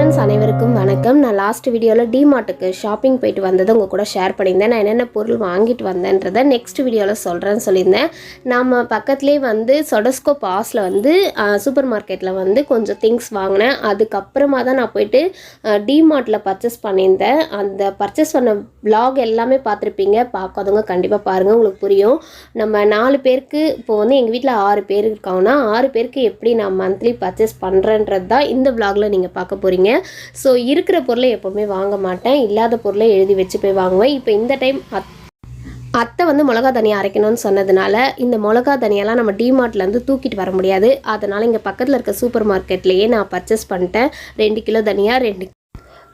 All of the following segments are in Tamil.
ஃப்ரெண்ட்ஸ் அனைவருக்கும் வணக்கம். நான் லாஸ்ட் வீடியோவில் டிமார்ட்டுக்கு ஷாப்பிங் போயிட்டு வந்ததை உங்கள் கூட ஷேர் பண்ணியிருந்தேன். நான் என்னென்ன பொருள் வாங்கிட்டு வந்தேன்றதை நெக்ஸ்ட் வீடியோவில் சொல்கிறேன்னு சொல்லியிருந்தேன். நம்ம பக்கத்துலேயே வந்து சொடஸ்கோ பாஸில் வந்து சூப்பர் மார்க்கெட்டில் வந்து கொஞ்சம் திங்ஸ் வாங்கினேன். அதுக்கப்புறமா தான் நான் போயிட்டு டிமார்ட்டில் பர்ச்சேஸ் பண்ணியிருந்தேன். அந்த பர்ச்சேஸ் பண்ண விலாக் எல்லாமே பார்த்துருப்பீங்க. பார்க்காதவங்க கண்டிப்பாக பாருங்கள், உங்களுக்கு புரியும். நம்ம 4 பேருக்கு இப்போ வந்து எங்கள் வீட்டில் 6 பேர் இருக்காங்கன்னா 6 பேருக்கு எப்படி நான் மந்த்லி பர்ச்சேஸ் பண்ணுறேன்றது தான் இந்த விலாகில் நீங்கள் பார்க்க போகிறீங்க. ஸோ இருக்கிற பொருளை எப்போவுமே வாங்க மாட்டேன், இல்லாத பொருளை எழுதி வச்சு போய் வாங்குவேன். இப்போ இந்த டைம் அத்தை வந்து மிளகா தனியாக அரைக்கணும்னு சொன்னதுனால இந்த மிளகா தனியெல்லாம் நம்ம டிமார்ட்லேருந்து தூக்கிட்டு வர முடியாது. அதனால் இங்கே பக்கத்தில் இருக்க சூப்பர் மார்க்கெட்லேயே நான் பர்ச்சேஸ் பண்ணிட்டேன். 2 கிலோ தனியாக,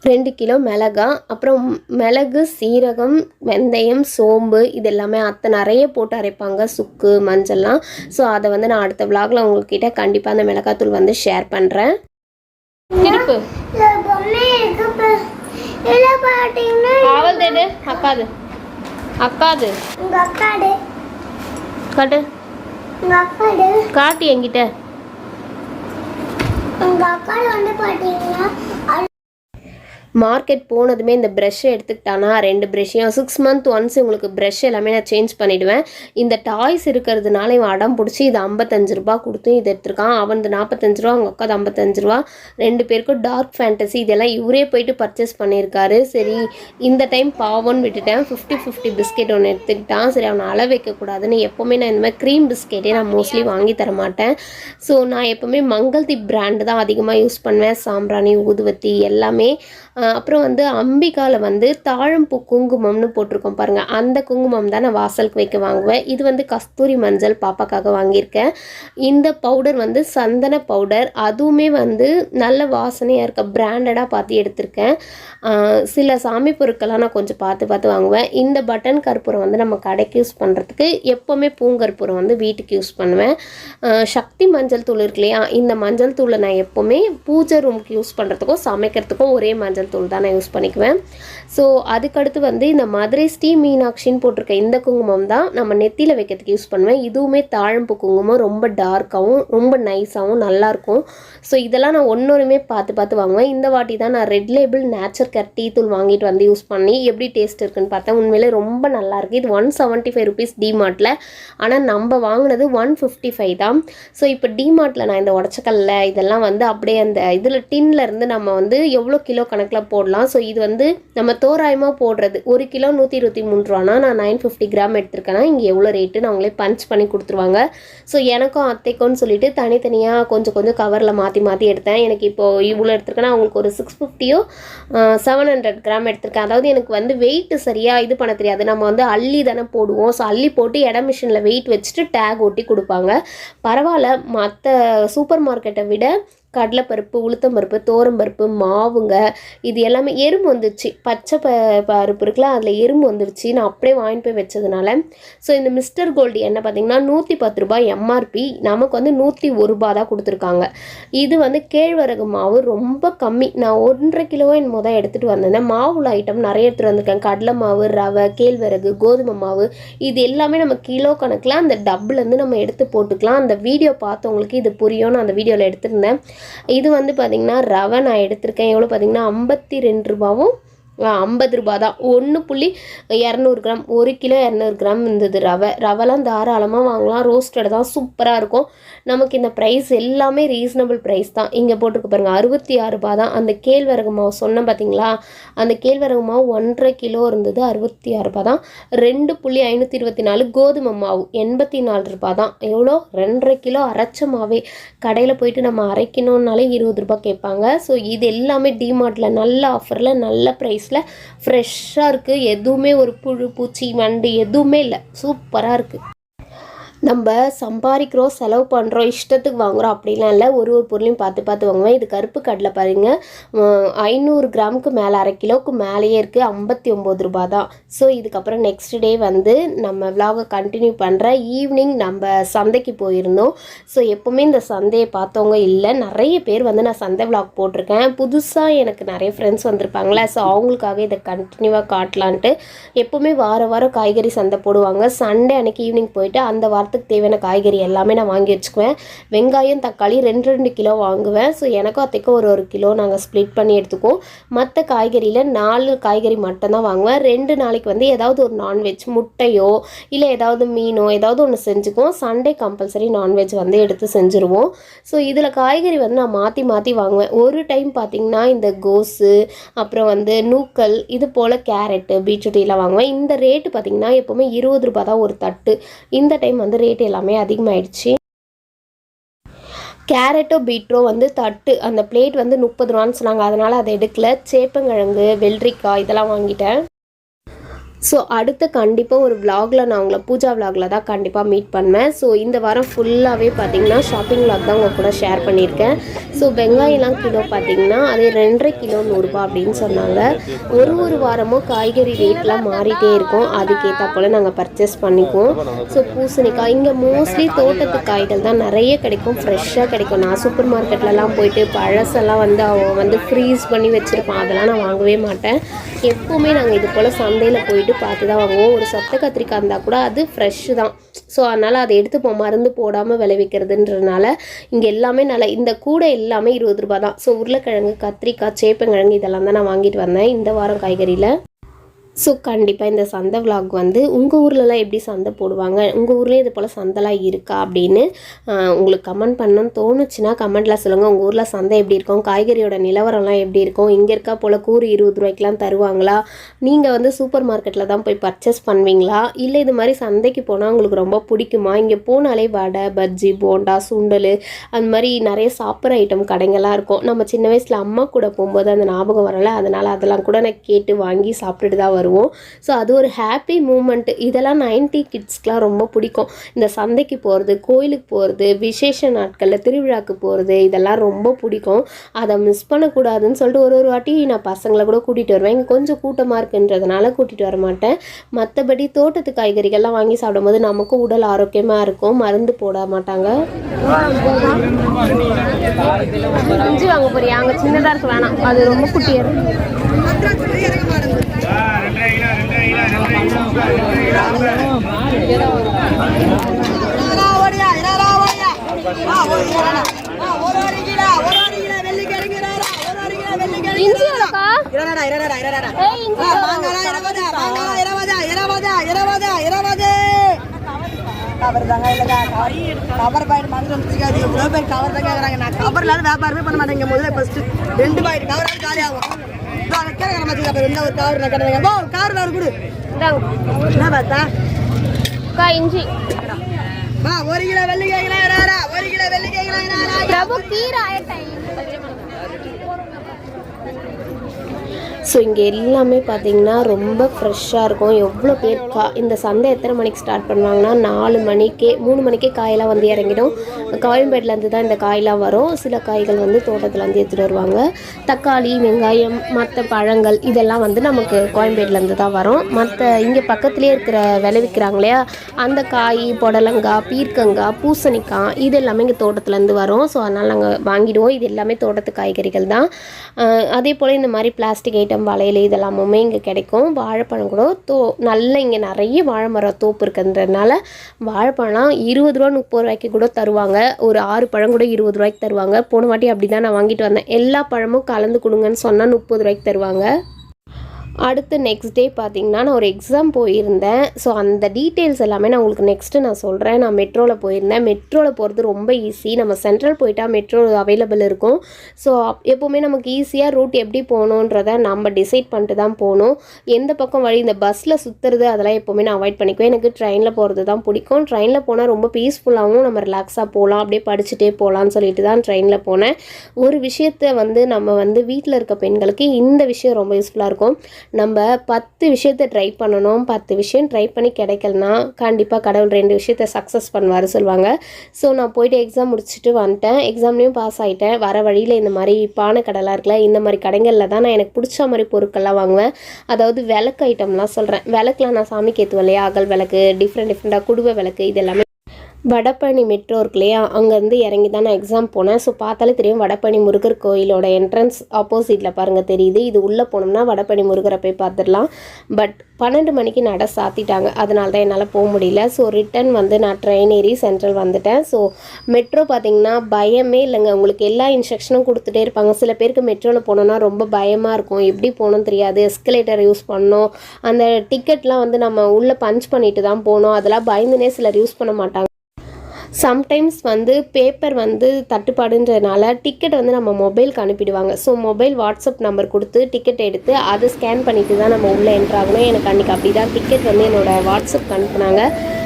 2 கிலோ மிளகா, அப்புறம் மிளகு, சீரகம், வெந்தயம், சோம்பு இது எல்லாமே அத்தை நிறைய போட்டு அரைப்பாங்க, சுக்கு, மஞ்சள்லாம். ஸோ அதை வந்து நான் அடுத்த விலாகில் உங்கள்கிட்ட கண்டிப்பாக அந்த மிளகாத்தூள் வந்து ஷேர் பண்ணுறேன். திருப்பு அவள்தேடு அக்காது அக்காது காட்டு காட்டு என்கிட்ட. மார்க்கெட் போனதுமே இந்த ப்ரெஷ்ஷை எடுத்துக்கிட்டானா 2 ப்ரெஷ்ஷையும் 6 மந்த் ஒன்ஸ் உங்களுக்கு ப்ரெஷ் எல்லாமே நான் சேஞ்ச் பண்ணிவிடுவேன். இந்த டாய்ஸ் இருக்கிறதுனால இவன் அடம் பிடிச்சி இது 55 ரூபா கொடுத்து இது எடுத்துருக்கான். அவன் 45 ரூபா, அவங்க அக்காது 55 ரூபா. 2 பேருக்கும் டார்க் ஃபேண்டசி இதெல்லாம் இவரே போயிட்டு பர்ச்சேஸ் பண்ணியிருக்காரு. சரி இந்த டைம் பாவம்னு விட்டுட்டேன். 50-50 பிஸ்கெட் ஒன்று எடுத்துக்கிட்டான். சரி அவனை அள வைக்கக்கூடாதுன்னு எப்போவுமே நான் இந்த மாதிரி க்ரீம் பிஸ்கெட்டே நான் மோஸ்ட்லி வாங்கி தர மாட்டேன். ஸோ நான் எப்போவுமே மங்கள்தி பிராண்டு தான் அதிகமாக யூஸ் பண்ணுவேன். சாம்பிராணி, ஊதுவத்தி எல்லாமே. அப்புறம் வந்து அம்பிகாவில் வந்து தாழம்பூ குங்குமம்னு போட்டிருக்கோம் பாருங்கள், அந்த குங்குமம் தான் நான் வாசலுக்கு வைக்க வாங்குவேன். இது வந்து கஸ்தூரி மஞ்சள் பாப்பாக்காக வாங்கியிருக்கேன். இந்த பவுடர் வந்து சந்தன பவுடர், அதுவுமே வந்து நல்ல வாசனையாக இருக்க பிராண்டடாக பார்த்து எடுத்திருக்கேன். சில சாமி பொருட்கள்லாம் நான் கொஞ்சம் பார்த்து வாங்குவேன். இந்த பட்டன் கற்பூரம் வந்து நம்ம கடைக்கு யூஸ் பண்ணுறதுக்கு, எப்போவுமே பூங்கற்பூரம் வந்து வீட்டுக்கு யூஸ் பண்ணுவேன். சக்தி மஞ்சள் தூள் இருக்கு இல்லையா, இந்த மஞ்சள் தூளை நான் எப்போவுமே பூஜை ரூமுக்கு யூஸ் பண்ணுறதுக்கும் சமைக்கிறதுக்கும் ஒரே மஞ்சள் தூள் தான் நான் யூஸ் பண்ணிக்குவேன். ஸோ அதுக்கடுத்து வந்து இந்த மதுரை ஸ்ரீ மீனாட்சின்னு போட்டிருக்க இந்த குங்குமம் தான் நம்ம நெத்தியில் வைக்கிறதுக்கு யூஸ் பண்ணுவேன். இதுவுமே தாழம்பூ குங்குமம், ரொம்ப டார்க்காகவும் ரொம்ப நைஸாகவும் நல்லாயிருக்கும். ஸோ இதெல்லாம் நான் ஒன்னொருமே பார்த்து வாங்குவேன். இந்த வாட்டி தான் நான் red label nature care tea தூள் வாங்கிட்டு வந்து யூஸ் பண்ணி எப்படி டேஸ்ட் இருக்குன்னு பார்த்தேன். உண்மையிலே ரொம்ப நல்லாயிருக்கு. இது 175 ருபீஸ் டிமார்ட்டில், ஆனால் நம்ம வாங்கினது 155 தான். ஸோ இப்போ டிமார்ட்டில் நான் இந்த உடச்சக்கல்ல இதெல்லாம் வந்து அப்படியே அந்த இதில் டின்ல இருந்து நம்ம வந்து எவ்வளோ கிலோ கணக்கில் போடலாம். ஸோ இது வந்து நம்ம தோராயமாக போடுறது 1 கிலோ 123 ரூபானா நான் 950 கிராம் எடுத்திருக்கேன்னா இங்கே எவ்வளோ ரேட்டுன்னு அவங்களே பஞ்ச் பண்ணி கொடுத்துருவாங்க. ஸோ எனக்கும் அத்தைக்கும்னு சொல்லிட்டு தனித்தனியாக கொஞ்சம் கவரில் மாற்றி எடுத்தேன். எனக்கு இப்போது இவ்வளோ எடுத்திருக்கேன்னா அவங்களுக்கு ஒரு 650 700 கிராம் எடுத்திருக்கேன். அதாவது எனக்கு வந்து வெயிட் சரியாக இது பண்ண தெரியாது. நம்ம வந்து அள்ளி தானே போடுவோம். ஸோ அள்ளி போட்டு இடம் மிஷினில் வெயிட் வச்சுட்டு டேக் ஒட்டி கொடுப்பாங்க. பரவாயில்ல, மற்ற சூப்பர் மார்க்கெட்டை விட கடலைப்பருப்பு, உளுத்தம்பருப்பு, தோரம்பருப்பு, மாவுங்க இது எல்லாமே எறும்பு வந்துருச்சு. பச்சை பருப்பு இருக்குல்ல, அதில் எறும்பு வந்துருச்சு. நான் அப்படியே வாங்கிட்டு போய் வச்சதுனால. ஸோ இந்த மிஸ்டர் கோல்டு எண்ணெய் பார்த்திங்கன்னா 110 ரூபாய் எம்ஆர்பி, நமக்கு வந்து 101 ரூபா தான் கொடுத்துருக்காங்க. இது வந்து கேழ்வரகு மாவு ரொம்ப கம்மி. நான் 1.5 கிலோவோ என்னமோ தான் எடுத்துகிட்டு வந்திருந்தேன். மாவுள்ள ஐட்டம் நிறைய எடுத்துகிட்டு வந்திருக்கேன். கடலை மாவு, ரவை, கேழ்வரகு, கோதுமை மாவு இது எல்லாமே நம்ம கிலோ கணக்கில் அந்த டப்புலேருந்து நம்ம எடுத்து போட்டுக்கலாம். அந்த வீடியோ பார்த்தவங்களுக்கு இது புரியும். நான் அந்த வீடியோவில் எடுத்திருந்தேன். இது வந்து பார்த்திங்கன்னா ரவை நான் எடுத்திருக்கேன். எவ்வளோ பார்த்திங்கன்னா 52 ரூபாவும் 50 ரூபா தான். 1.200 கிராம், 1 கிலோ 200 கிராம் இருந்தது ரவைலாம் தாராளமாக வாங்கலாம். ரோஸ்டட் தான், சூப்பராக இருக்கும். நமக்கு இந்த ப்ரைஸ் எல்லாமே ரீசனபிள் ப்ரைஸ் தான். இங்கே போட்டுருக்கு பாருங்கள், 66 ரூபா தான். அந்த கேழ்வரகு மாவு சொன்னேன் பார்த்தீங்களா, அந்த கேழ்வரகு மாவு 1.5 கிலோ இருந்தது, 66 ரூபா தான். 2.524 கோதுமை மாவு 84 ரூபா தான். எவ்வளோ 2.5 கிலோ அரைச்ச மாவே. கடையில் போயிட்டு நம்ம அரைக்கணுன்னாலே 20 ரூபா கேட்பாங்க. ஸோ இது எல்லாமே டிமார்ட்டில் நல்ல ஆஃபரில் நல்ல ப்ரைஸ் ஃப்ரெஷ்ஷாக இருக்குது. எதுவுமே ஒரு புழு பூச்சி வண்டு எதுவுமே இல்லை, சூப்பராக இருக்குது. நம்ம சம்பாதிக்கிறோம், செலவு பண்ணுறோம், இஷ்டத்துக்கு வாங்குகிறோம் அப்படிலாம் இல்லை. ஒரு பொருளையும் பார்த்து வாங்குவேன். இது கருப்பு கடலை பாருங்கள், 500 கிராமுக்கு மேலே, 1/2 கிலோவுக்கு மேலேயே இருக்குது, 59 ரூபா தான். ஸோ இதுக்கப்புறம் நெக்ஸ்ட் டே வந்து நம்ம விலாகை கண்டினியூ பண்ணுற ஈவினிங் நம்ம சந்தைக்கு போயிருந்தோம். ஸோ எப்போவுமே இந்த சந்தையை பார்த்தவங்க இல்லை, நிறைய பேர் வந்து நான் சந்தை விலாக் போட்டிருக்கேன். புதுசாக எனக்கு நிறைய ஃப்ரெண்ட்ஸ் வந்திருப்பாங்களே, ஸோ அவங்களுக்காக இதை கண்டினியூவாக காட்டலான்ட்டு எப்போவுமே வாரம் காய்கறி சந்தை போடுவாங்க. சண்டே அன்றைக்கி ஈவினிங் போயிட்டு அந்த வாரத்தில் வாரத்துக்கு தேவையான காய்கறி எல்லாமே நான் வாங்கி வச்சுக்குவேன். வெங்காயம் தக்காளி 2 கிலோ வாங்குவேன். ஸோ எனக்கும் அத்தைக்கும் ஒரு கிலோ நாங்கள் ஸ்ப்ளிட் பண்ணி எடுத்துக்குவோம். மற்ற காய்கறியில் 4 காய்கறி மட்டும்தான் வாங்குவேன். 2 நாளைக்கு வந்து ஏதாவது ஒரு நான்வெஜ், முட்டையோ இல்லை ஏதாவது மீனோ ஏதாவது ஒன்று செஞ்சுக்குவோம். சண்டே கம்பல்சரி நான்வெஜ் வந்து எடுத்து செஞ்சுருவோம். ஸோ இதில் காய்கறி வந்து நான் மாற்றி மாற்றி வாங்குவேன். ஒரு டைம் பார்த்திங்கன்னா இந்த கோஸு, அப்புறம் வந்து நூக்கல், இது போல் கேரட்டு, பீட்ரூட் எல்லாம் வாங்குவேன். இந்த ரேட்டு பார்த்திங்கன்னா எப்போவுமே 20 ரூபா தான் ஒரு தட்டு. இந்த டைம் வந்து ரேட் எல்லாமே அதிகமாகிடுச்சு. கேரட்டோ பீட்ரோ வந்து தட்டு அந்த பிளேட் வந்து 30 ரூபான்னு சொன்னாங்க. அதனால் அதை எடுக்கல. சேப்பங்கிழங்கு, வெள்ளரிக்காய் இதெல்லாம் வாங்கிட்டேன். ஸோ அடுத்து கண்டிப்பாக ஒரு விலாகில் நான் உங்களை பூஜா விலாகில் தான் கண்டிப்பாக மீட் பண்ணேன். ஸோ இந்த வாரம் ஃபுல்லாகவே பார்த்திங்கன்னா ஷாப்பிங் விலாக் தான் உங்கள் கூட ஷேர் பண்ணியிருக்கேன். ஸோ வெங்காயம்லாம் கிலோ பார்த்திங்கன்னா அதே 2.5 கிலோ 100 ரூபா அப்படின்னு சொன்னாங்க. ஒரு வாரமும் காய்கறி ரேட்லாம் மாறிட்டே இருக்கும். அதுக்கேற்ற போல் நாங்கள் பர்ச்சேஸ் பண்ணிக்குவோம். ஸோ பூசணிக்காய் இங்கே மோஸ்ட்லி தோட்டத்து காய்கள் தான் நிறைய கிடைக்கும், ஃப்ரெஷ்ஷாக கிடைக்கும். நான் சூப்பர் மார்க்கெட்லலாம் போயிட்டு பழசெல்லாம் வந்து அவன் வந்து ஃப்ரீஸ் பண்ணி வச்சுருப்பான். அதெல்லாம் நான் வாங்கவே மாட்டேன். எப்போவுமே நாங்கள் இது போல் சந்தையில் போயிட்டு பார்த்து தான் வாங்குவோம். ஒரு சத்த கத்திரிக்காய் இருந்தால் கூட அது ஃப்ரெஷ்ஷு தான். ஸோ அதனால் அதை எடுத்து மருந்து போடாமல் விளைவிக்கிறதுன்றதுனால இங்கே எல்லாமே நல்லா. இந்த கூடை எல்லாமே 20 ரூபா தான். ஸோ உருளைக்கிழங்கு, கத்திரிக்காய், சேப்பங்கிழங்கு இதெல்லாம் தான் நான் வாங்கிட்டு வந்தேன் இந்த வாரம் காய்கறியில். ஸோ கண்டிப்பாக இந்த சந்தை விலாக் வந்து உங்கள் ஊர்லலாம் எப்படி சந்தை போடுவாங்க, உங்கள் ஊர்லேயே இது போல் சந்தைலாம் இருக்கா அப்படின்னு உங்களுக்கு கமெண்ட் பண்ணணும்னு தோணுச்சுன்னா கமெண்ட்டில் சொல்லுங்கள். உங்கள் ஊரில் சந்தை எப்படி இருக்கும், காய்கறியோட நிலவரம்லாம் எப்படி இருக்கும், இங்கே இருக்கா போல் கூறு 20 ரூபாய்க்குலாம் தருவாங்களா, நீங்கள் வந்து சூப்பர் மார்க்கெட்டில் தான் போய் பர்ச்சேஸ் பண்ணுவீங்களா, இல்லை இது மாதிரி சந்தைக்கு போனால் உங்களுக்கு ரொம்ப பிடிக்குமா, இங்கே போனாலே வடை, பஜ்ஜி, போண்டா, சுண்டல் அந்த மாதிரி நிறைய சாப்பிட்ற ஐட்டம் கடைங்கள்லாம் இருக்கும். நம்ம சின்ன வயசில் அம்மா கூட போகும்போது அந்த ஞாபகம் வரலை. அதனால் அதெல்லாம் கூட நான் கேட்டு வாங்கி சாப்பிட்டுட்டு தான் வருவோம். ஸோ அது ஒரு ஹாப்பி மூமெண்ட்டு. இதெல்லாம் 90 கிட்ஸ்க்கெலாம் ரொம்ப பிடிக்கும். இந்த சந்தைக்கு போகிறது, கோயிலுக்கு போகிறது, விசேஷ நாட்களில் திருவிழாக்கு போகிறது இதெல்லாம் ரொம்ப பிடிக்கும். அதை மிஸ் பண்ணக்கூடாதுன்னு சொல்லிட்டு ஒரு வாட்டி நான் பசங்களை கூட கூட்டிகிட்டு வருவேன். இங்கே கொஞ்சம் கூட்டமாக இருக்குன்றதுனால கூட்டிகிட்டு வர மாட்டேன். மற்றபடி தோட்டத்து காய்கறிகள்லாம் வாங்கி சாப்பிடும்போது நமக்கும் உடல் ஆரோக்கியமாக இருக்கும். மருந்து போட மாட்டாங்க. இஞ்சி வாங்க போறியா? அங்கே சின்னதாக இருக்கு, வேணாம், அது ரொம்ப குட்டியாக இருக்கு. கவர் தாங்க இல்லைங்க, கவர் பாயிண்ட் மாதிரி வந்துருக்காது. எவ்வளோ பேர் கவர் தான் கேட்குறாங்க. நான் கவர்லாம் வியாபாரமே பண்ண மாட்டேங்க. முதல்ல ஃபஸ்ட்டு 2 பாயிண்ட் கவராக காலி ஆகும். கேட்குற மாதிரி எந்த ஒரு கவர் நான் கேட்குறேங்க. கவர் வேறு கொடு. என்ன பார்த்தா இஞ்சி 1 கிலோ வெள்ளி கேட்குறேன். 1 கிலோ வெள்ளி கேட்குறேன். பிரபு கீரை ஸோ இங்கே எல்லாமே பார்த்திங்கன்னா ரொம்ப ஃப்ரெஷ்ஷாக இருக்கும். எவ்வளோ பேர் இந்த சந்தை எத்தனை மணிக்கு ஸ்டார்ட் பண்ணுவாங்கன்னா 4 மணிக்கே 3 மணிக்கே காயெல்லாம் வந்து இறங்கிடும். கோயம்பேட்டிலேருந்து தான் இந்த காயெல்லாம் வரும். சில காய்கள் வந்து தோட்டத்துலேருந்து எடுத்துகிட்டு வருவாங்க. தக்காளி, வெங்காயம், மற்ற பழங்கள் இதெல்லாம் வந்து நமக்கு கோயம்பேட்டிலேருந்து தான் வரும். மற்ற இங்கே பக்கத்துலேயே இருக்கிற விளைவிக்கிறாங்க இல்லையா, அந்த காய், புடலங்காய், பீர்க்கங்காய், பூசணிக்காய் இது எல்லாமே இங்கே தோட்டத்துலேருந்து வரும். ஸோ அதனால் நாங்கள் வாங்கிடுவோம். இது எல்லாமே தோட்டத்து காய்கறிகள் தான். அதே போல் இந்த மாதிரி பிளாஸ்டிக் ஐட்டம், வளையல் இதெல்லாமுமே இங்கே கிடைக்கும். வாழைப்பழம் கூட நல்ல இங்கே நிறைய வாழை மரம் தோப்பு இருக்கிறதுனால வாழைப்பழம் 20 ரூபா 30 ரூபாய்க்கு கூட தருவாங்க. ஒரு 6 பழம் கூட 20 ரூபாய்க்கு தருவாங்க. போன வாட்டி அப்படி தான் நான் வாங்கிட்டு வந்தேன். எல்லா பழமும் கலந்து கொடுங்கன்னு சொன்னால் 30 ரூபாய்க்கு தருவாங்க. அடுத்து நெக்ஸ்ட் டே பார்த்திங்கன்னா நான் ஒரு எக்ஸாம் போயிருந்தேன். ஸோ அந்த டீட்டெயில்ஸ் எல்லாமே நான் உங்களுக்கு நெக்ஸ்ட்டு நான் சொல்கிறேன். நான் மெட்ரோவில் போயிருந்தேன். மெட்ரோவில் போகிறது ரொம்ப ஈஸி. நம்ம சென்ட்ரல் போயிட்டால் மெட்ரோ அவைலபிள் இருக்கும். ஸோ எப்போவுமே நமக்கு ஈஸியாக ரூட் எப்படி போகணுன்றதை நம்ம டிசைட் பண்ணிட்டு தான் போகணும். எந்த பக்கம் வழி, இந்த பஸ்ஸில் சுற்றுறது அதெல்லாம் எப்போவுமே நான் அவாய்ட் பண்ணிக்குவேன். எனக்கு ட்ரெயினில் போகிறது தான் பிடிக்கும். ட்ரெயினில் போனால் ரொம்ப பீஸ்ஃபுல்லாகவும் நம்ம ரிலாக்ஸாக போகலாம், அப்படியே படிச்சுட்டே போகலான்னு சொல்லிட்டு தான் ட்ரெயினில் போனேன். ஒரு விஷயத்தை வந்து நம்ம வந்து வீட்டில் இருக்க பெண்களுக்கு இந்த விஷயம் ரொம்ப யூஸ்ஃபுல்லாக இருக்கும். நம்ம 10 விஷயத்தை ட்ரை பண்ணணும். 10 விஷயம் ட்ரை பண்ணி கிடைக்கலனா கண்டிப்பாக கடவுள் 2 விஷயத்தை சக்ஸஸ் பண்ணுவார் சொல்லுவாங்க. ஸோ நான் போய்ட்டு எக்ஸாம் முடிச்சுட்டு வந்துட்டேன். எக்ஸாம்லேயும் பாஸ் ஆகிட்டேன். வர வழியில் இந்த மாதிரி பானை கடைலாம் இருக்குல்ல, இந்த மாதிரி கடைகளில் தான் நான் எனக்கு பிடிச்ச மாதிரி பொருட்கள்லாம் வாங்குவேன். அதாவது விளக்கு ஐட்டம்லாம் சொல்கிறேன். விளக்குலாம் நான் சாமிக்கு ஏற்றுவேன் இல்லையா, அகல் விளக்கு, டிஃப்ரெண்ட்டாக குடுவை விளக்கு, இது எல்லாமே வடபழனி மெட்ரோ இருக்கு இல்லையா, அங்கேருந்து இறங்கி தான் நான் எக்ஸாம் போனேன். ஸோ பார்த்தாலே தெரியும் வடபழனி முருகர் கோயிலோட என்ட்ரன்ஸ் ஆப்போசிட்டில் பாருங்கள் தெரியுது. இது உள்ளே போனோம்னா வடபழனி முருகரை போய் பார்த்துடலாம். பட் 12 மணிக்கு நட சாத்திட்டாங்க, அதனால தான் என்னால் போக முடியல. ஸோ ரிட்டன் வந்து நான் ட்ரெயின் ஏறி சென்ட்ரல் வந்துட்டேன். ஸோ மெட்ரோ பார்த்திங்கன்னா பயமே இல்லைங்க, உங்களுக்கு எல்லா இன்ஸ்ட்ரக்ஷனும் கொடுத்துட்டே இருப்பாங்க. சில பேருக்கு மெட்ரோவில் போனோன்னா ரொம்ப பயமாக இருக்கும், எப்படி போகணும்னு தெரியாது, எஸ்கலேட்டர் யூஸ் பண்ணோம், அந்த டிக்கெட்லாம் வந்து நம்ம உள்ளே பஞ்ச் பண்ணிட்டு தான் போகணும், அதெல்லாம் பயந்துனே சிலர் யூஸ் பண்ண மாட்டாங்க. சம்டைம்ஸ் வந்து பேப்பர் வந்து தட்டுப்பாடுன்றதுனால டிக்கெட் வந்து நம்ம மொபைலுக்கு அனுப்பிடுவாங்க. ஸோ மொபைல் வாட்ஸ்அப் நம்பர் கொடுத்து டிக்கெட் எடுத்து அதை ஸ்கேன் பண்ணிட்டு தான் நம்ம உள்ளே என்ட்ராகணும். எனக்கு அன்றைக்கி அப்படி தான் டிக்கெட் வந்து என்னோடய வாட்ஸ்அப் அனுப்புனாங்க.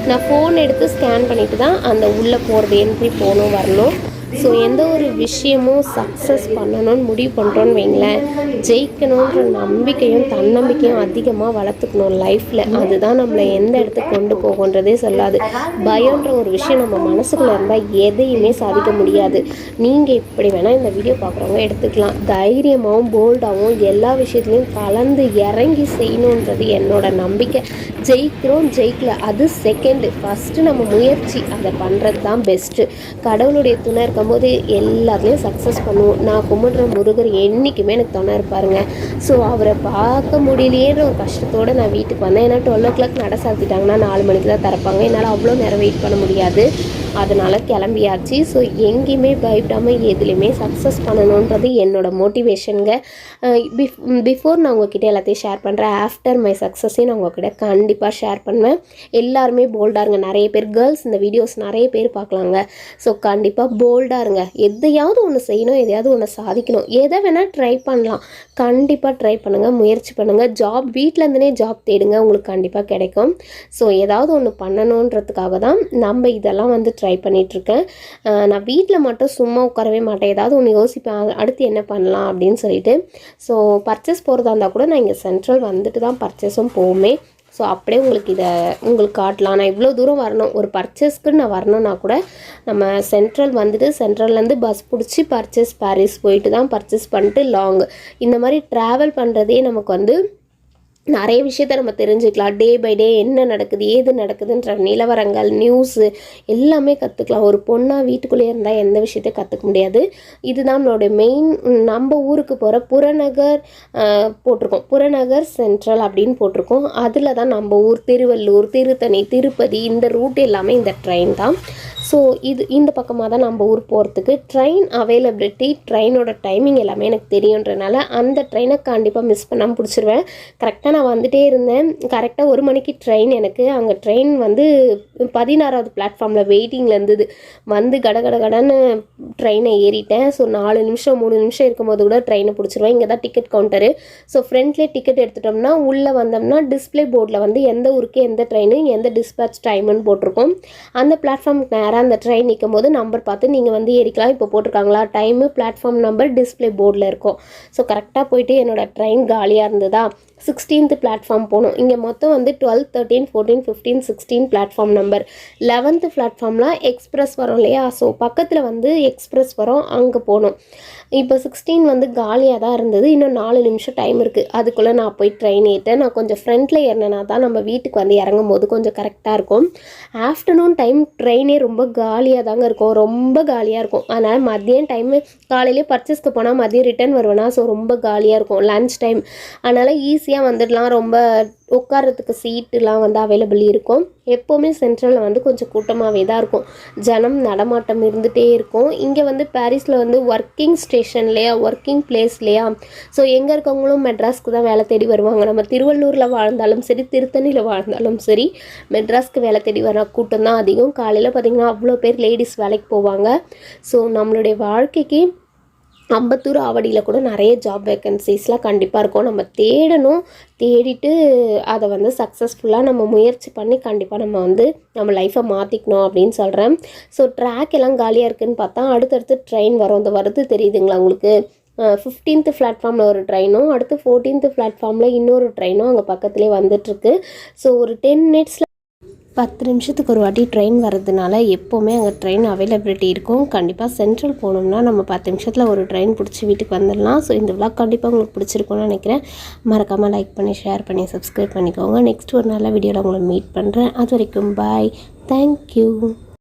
நான் ஃபோன் எடுத்து ஸ்கேன் பண்ணிவிட்டு தான் அந்த உள்ளே போகிறது என்ட்ரி போகணும் வரணும். ஸோ எந்த ஒரு விஷயமும் சக்ஸஸ் பண்ணணும்னு முடிவு பண்ணுறோன்னு வைங்களேன், ஜெயிக்கணுன்ற நம்பிக்கையும் தன்னம்பிக்கையும் அதிகமாக வளர்த்துக்கணும் லைஃப்பில். அதுதான் நம்மளை எந்த இடத்துக்கு கொண்டு போகுன்றதே சொல்லாது. பயன்ற ஒரு விஷயம் நம்ம மனசுக்குள்ளே இருந்தால் எதையுமே சாதிக்க முடியாது. நீங்கள் இப்படி வேணால் இந்த வீடியோ பார்க்குறவங்க எடுத்துக்கலாம். தைரியமாகவும் போல்டாகவும் எல்லா விஷயத்துலையும் கலந்து இறங்கி செய்யணுன்றது என்னோட நம்பிக்கை. ஜெயிக்கிறோம் ஜெயிக்கல அது செகண்டு, ஃபஸ்ட்டு நம்ம முயற்சி அதை பண்ணுறது தான் பெஸ்ட்டு. கடவுளுடைய துணை இருக்கும்போது எல்லாத்துலேயும் சக்ஸஸ் பண்ணுவோம். நான் கும்பிடுற முருகர் என்றைக்குமே எனக்கு துணை இருப்பாருங்க. ஸோ அவரை பார்க்க முடியலையேன்ற ஒரு கஷ்டத்தோடு நான் வீட்டுக்கு வந்தேன். ஏன்னா 12 o'clock நட சாத்திட்டாங்கன்னா 4 மணிக்கு தான் திறப்பாங்க, என்னால் அவ்வளோ நேரம் வெயிட் பண்ண முடியாது, அதனால் கிளம்பியாச்சு. ஸோ எங்கேயுமே பயப்படாமல் எதுலேயுமே சக்ஸஸ் பண்ணணுன்றது என்னோடய மோட்டிவேஷனுங்க. பிஃபோர் நான் உங்ககிட்ட எல்லாத்தையும் ஷேர் பண்ணுறேன், ஆஃப்டர் மை சக்ஸஸையும் நான் உங்ககிட்ட கண்டிப்பாக ஷேர் பண்ணுவேன். எல்லாருமே போல்டாக இருங்க. நிறைய பேர் கேர்ள்ஸ் இந்த வீடியோஸ் நிறைய பேர் பார்க்கலாங்க. ஸோ கண்டிப்பாக போல்டாக இருங்க. எதையாவது ஒன்று செய்யணும், எதையாவது ஒன்று சாதிக்கணும். எதை வேணால் ட்ரை பண்ணலாம், கண்டிப்பாக ட்ரை பண்ணுங்கள், முயற்சி பண்ணுங்கள். ஜாப் வீட்டிலேருந்துனே ஜாப் தேடுங்க, உங்களுக்கு கண்டிப்பாக கிடைக்கும். ஸோ ஏதாவது ஒன்று பண்ணணுன்றதுக்காக தான் நம்ம இதெல்லாம் வந்து ட்ரை பண்ணிகிட்ருக்கேன். நான் வீட்டில் மட்டும் சும்மா உட்காரவே மாட்டேன், ஏதாவது ஒன்று யோசிப்பேன் அடுத்து என்ன பண்ணலாம் அப்படின்னு சொல்லிட்டு. ஸோ பர்ச்சேஸ் போகிறதா இருந்தால் கூட நான் இங்கே சென்ட்ரல் வந்துட்டு தான் பர்ச்சேஸும் போகுமே. ஸோ அப்படியே உங்களுக்கு காட்டலாம். நான் இவ்வளோ தூரம் வரணும், ஒரு பர்ச்சேஸ்க்கு நான் வரணும்னா கூட நம்ம சென்ட்ரல் வந்துட்டு சென்ட்ரல்லேருந்து பஸ் பிடிச்சி பாரிஸ் போயிட்டு தான் பர்ச்சேஸ் பண்ணிட்டு லாங் இந்த மாதிரி ட்ராவல் பண்ணுறதே நமக்கு வந்து நிறைய விஷயத்த நம்ம தெரிஞ்சுக்கலாம். டே பை டே என்ன நடக்குது ஏது நடக்குதுன்ற நிலவரங்கள் நியூஸு எல்லாமே கற்றுக்கலாம். ஒரு பொண்ணாக வீட்டுக்குள்ளே இருந்தால் எந்த விஷயத்தையும் கற்றுக்க முடியாது. இதுதான் நம்மளோட மெயின். நம்ம ஊருக்கு போகிற புறநகர் போட்டிருக்கோம், புறநகர் சென்ட்ரல் அப்படின்னு போட்டிருக்கோம். அதில் தான் நம்ம ஊர் திருவள்ளூர், திருத்தணி, திருப்பதி இந்த ரூட் எல்லாமே இந்த ட்ரெயின் தான். ஸோ இந்த பக்கமாக தான் நம்ம ஊர் போகிறதுக்கு ட்ரெயின் அவைலபிலிட்டி, ட்ரெயினோட டைமிங் எல்லாமே எனக்கு தெரியுன்றனால அந்த ட்ரெயினை கண்டிப்பாக மிஸ் பண்ணாமல் பிடிச்சிருவேன். கரெக்டாக நான் வந்துகிட்டே இருந்தேன், கரெக்டாக 1 மணிக்கு ட்ரெயின். எனக்கு அங்கே ட்ரெயின் வந்து 16வது பிளாட்ஃபார்மில் வெயிட்டிங்கில் இருந்தது. வந்து கடன்னு ட்ரெயினை ஏறிட்டேன். ஸோ 4 நிமிஷம் 3 நிமிஷம் இருக்கும்போது கூட ட்ரெயினை பிடிச்சிருவேன். இங்கே தான் டிக்கெட் கவுண்டரு. ஸோ ஃப்ரண்ட்லேயே டிக்கெட் எடுத்துட்டோம்னா உள்ளே வந்தோம்னா டிஸ்பிளே போர்டில் வந்து எந்த ஊருக்கு எந்த ட்ரெயின் எந்த டிஸ்பேச் டைமுன்னு போட்டிருக்கோம். அந்த பிளாட்ஃபார்முக்கு நேராக அந்த ட்ரெயின் நிற்கும் போது நம்பர் பார்த்து நீங்கள் வந்து ஏறிக்கலாம். இப்போ போட்டிருக்காங்களா டைமு, பிளாட்ஃபார்ம் நம்பர் டிஸ்பிளே போர்டில் இருக்கும். ஸோ கரெக்டாக போயிட்டு என்னோடய ட்ரெயின் காலியாக இருந்ததா 16th பிளாட்ஃபார்ம் போகணும். இங்கே மொத்தம் வந்து 12, 13, 14, 15, 16 பிளாட்ஃபார்ம் நம்பர். 11th பிளாட்ஃபார்ம்லாம் எக்ஸ்பிரஸ் வரும் இல்லையா, ஸோ பக்கத்தில் வந்து எக்ஸ்பிரஸ் வரும், அங்கே போகணும். இப்போ 16 வந்து காலியாக தான் இருந்தது. இன்னும் 4 நிமிஷம் டைம் இருக்குது, அதுக்குள்ளே நான் போய் ட்ரெயின் ஏறிட்டேன். நான் கொஞ்சம் ஃப்ரண்ட்டில் ஏறினேன்னா தான் நம்ம வீட்டுக்கு வந்து இறங்கும் போது கொஞ்சம் கரெக்டாக இருக்கும். ஆஃப்டர்நூன் டைம் ட்ரெயினே ரொம்ப காலியாக தாங்க இருக்கும், ரொம்ப காலியாக இருக்கும். அதனால் மதியம் டைமு காலையிலேயே பர்ச்சேஸ்க்கு போனால் மதியம் ரிட்டர்ன் வருவேனா, ஸோ ரொம்ப காலியாக இருக்கும் லன்ச் டைம். அதனால் ஈஸியாக வந்துடலாம். ரொம்ப உட்காரத்துக்கு சீட்டுலாம் வந்து அவைலபிள் இருக்கும். எப்போவுமே சென்ட்ரலில் வந்து கொஞ்சம் கூட்டமாகவே தான் இருக்கும், ஜனம் நடமாட்டம் இருந்துகிட்டே இருக்கும். இங்கே வந்து பாரிஸில் வந்து ஒர்க்கிங் ஸ்டேஷன்லையா, ஒர்க்கிங் பிளேஸ்லையா, ஸோ எங்கே இருக்கவங்களும் மெட்ராஸ்க்கு தான் வேலை தேடி வருவாங்க. நம்ம திருவள்ளூரில் வாழ்ந்தாலும் சரி, திருத்தணியில் வாழ்ந்தாலும் சரி, மெட்ராஸ்க்கு வேலை தேடி வர கூட்டம் தான் அதிகம். காலையில் பார்த்திங்கன்னா அவ்வளோ பேர் லேடிஸ் வேலைக்கு போவாங்க. ஸோ நம்மளுடைய வாழ்க்கைக்கு அம்பத்தூர் ஆவடியில் கூட நிறைய ஜாப் வேக்கன்சிஸ்லாம் கண்டிப்பாக இருக்கும். நம்ம தேடணும், தேடிட்டு அதை வந்து சக்ஸஸ்ஃபுல்லாக நம்ம முயற்சி பண்ணி கண்டிப்பாக நம்ம வந்து நம்ம லைஃப்பை மாற்றிக்கணும் அப்படின்னு சொல்கிறேன். ஸோ ட்ராக் எல்லாம் காலியாக இருக்குதுன்னு பார்த்தா அடுத்தடுத்து ட்ரெயின் வரும். அந்த வருது தெரியுதுங்களா உங்களுக்கு? 15th பிளாட்ஃபார்மில் ஒரு ட்ரெயினும் அடுத்து 14th பிளாட்ஃபார்மில் இன்னொரு ட்ரெயினும் அங்கே பக்கத்துலேயே வந்துட்டுருக்கு. ஸோ ஒரு 10 மினிட்ஸில் 10 நிமிஷத்துக்கு ஒரு வாட்டி ட்ரெயின் வர்றதுனால எப்போவுமே அங்கே ட்ரெயின் அவைலபிலிட்டி இருக்கும். கண்டிப்பாக சென்ட்ரல் போனோம்னா நம்ம 10 நிமிஷத்தில் ஒரு ட்ரெயின் பிடிச்சி வீட்டுக்கு வந்துடலாம். ஸோ இந்த விளாக் கண்டிப்பாக உங்களுக்கு பிடிச்சிருக்கும்னு நினைக்கிறேன். மறக்காமல் லைக் பண்ணி ஷேர் பண்ணி சப்ஸ்கிரைப் பண்ணிக்கோங்க. நெக்ஸ்ட் ஒரு நல்ல வீடியோவில் உங்களை மீட் பண்ணுறேன். அது வரைக்கும் பாய், தேங்க்யூ.